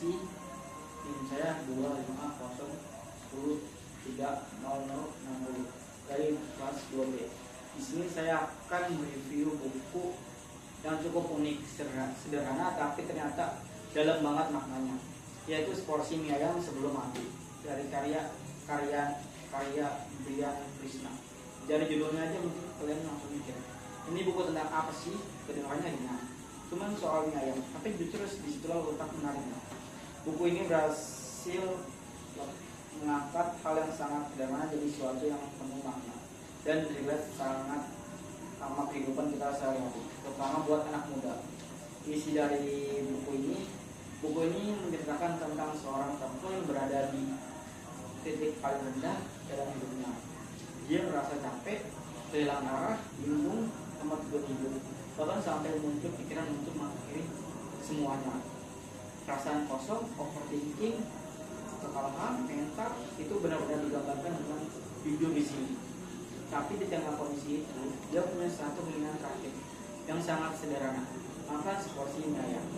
koneksi NIM saya 250103060 dari kelas 2B. Di sini saya akan mereview buku yang cukup unik, sederhana tapi ternyata dalam banget maknanya, yaitu Seporsi Mie Ayam Sebelum Mati dari karya Brian Krishna. Dari judulnya aja mungkin kalian langsung mikir, ini buku tentang apa sih? Kedengarannya ringan, cuman soal mie ayam, tapi justru disitulah letak menariknya. Buku ini berhasil mengangkat hal yang sangat sederhana jadi sesuatu yang penuh makna dan relate sangat sama kehidupan kita sehari-hari, terutama buat anak muda. Isi dari buku ini menceritakan tentang seorang perempuan yang berada di titik paling rendah dalam hidupnya. Dia merasa capek, kehilangan arah, bingung, tempat tidur, bahkan sampai muncul pikiran untuk mengakhiri semuanya. Perasaan kosong, overthinking, kekalahan, mental itu benar-benar digambarkan dengan jujur di sini. Tapi di tengah kondisi itu, dia punya satu keinginan terakhir yang sangat sederhana, makan seporsi mie ayam.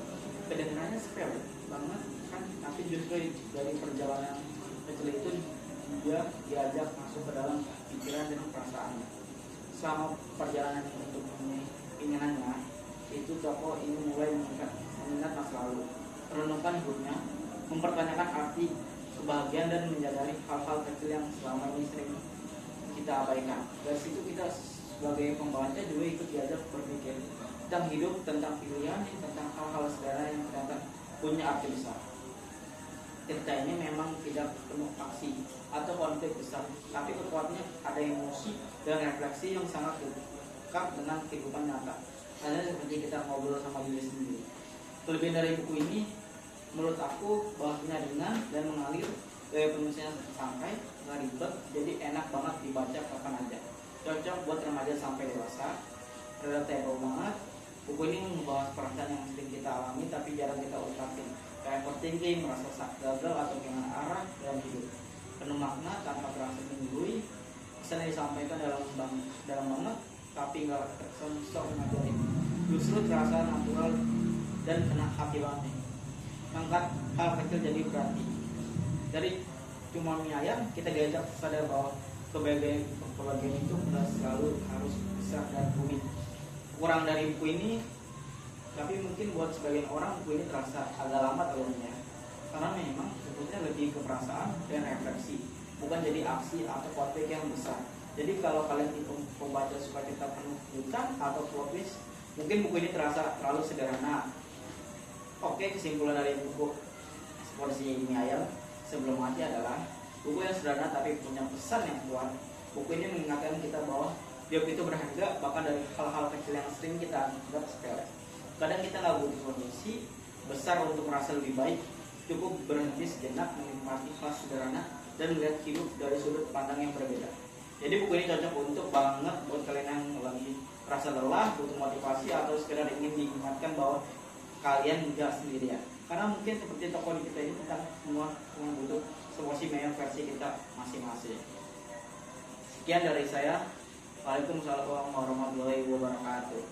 Kedengarannya sepele banget kan, tapi justru dari perjalanan kecil itu dia diajak masuk ke dalam pikiran dan perasaannya. Selama perjalanan untuk keinginannya itu, tokoh ini mulai mengingat masa lalu, merenungkan hidupnya, mempertanyakan arti kebahagiaan dan menyadari hal-hal kecil yang selama ini sering kita abaikan. Dari situ kita sebagai pembaca juga ikut diajak berpikir tentang hidup, tentang pilihan, tentang hal-hal sederhana yang ternyata punya arti besar. Cerita ini memang tidak penuh aksi atau konflik besar, tapi kekuatannya ada emosi dan refleksi yang sangat dekat dengan kehidupan nyata. Hanya seperti kita ngobrol sama diri sendiri. Kelebihan dari buku ini menurut aku bahasanya ringan dan mengalir, gaya penulisnya santai, nggak ribet, jadi enak banget dibaca kapan aja. Cocok buat remaja sampai dewasa, relatable banget. Buku ini membahas perasaan yang sering kita alami tapi jarang kita ungkapin, kayak overthinking, merasa gagal atau kehilangan arah dalam hidup. Penuh makna tanpa terasa menggurui, pesan yang disampaikan dalam banget, tapi nggak tersensor ngajari. Justru terasa natural dan kena hati banget nih. Angkat hal kecil jadi berarti. Dari cuma mie ayam kita diajak sadar bahwa kebahagiaan itu nggak selalu harus besar dan rumit. Kurang dari buku ini, tapi mungkin buat sebagian orang buku ini terasa agak lama alurnya, karena memang sebetulnya lebih ke perasaan dan refleksi, bukan jadi aksi atau konflik yang besar. Jadi kalau kalian itu pembaca suka cerita penuh hutang atau plot twist, mungkin buku ini terasa terlalu sederhana. Oke, kesimpulan dari buku Seporsi Mie Ayam Sebelum Mati adalah buku yang sederhana tapi punya pesan yang kuat. Buku ini mengingatkan kita bahwa hidup itu berharga, bahkan dari hal-hal kecil yang sering kita anggap sepele. Kadang kita nggak butuh kondisi besar untuk merasa lebih baik, cukup berhenti sejenak, menikmati hal sederhana dan melihat hidup dari sudut pandang yang berbeda. Jadi buku ini cocok untuk banget buat kalian yang lagi merasa lelah, butuh motivasi, atau sekedar ingin diingatkan bahwa kalian nggak sendirian. Karena mungkin seperti tokoh di kita ini, kita semua butuh seporsi mie ayam versi kita masing-masing. Sekian dari saya. Waalaikumsalam warahmatullahi wabarakatuh.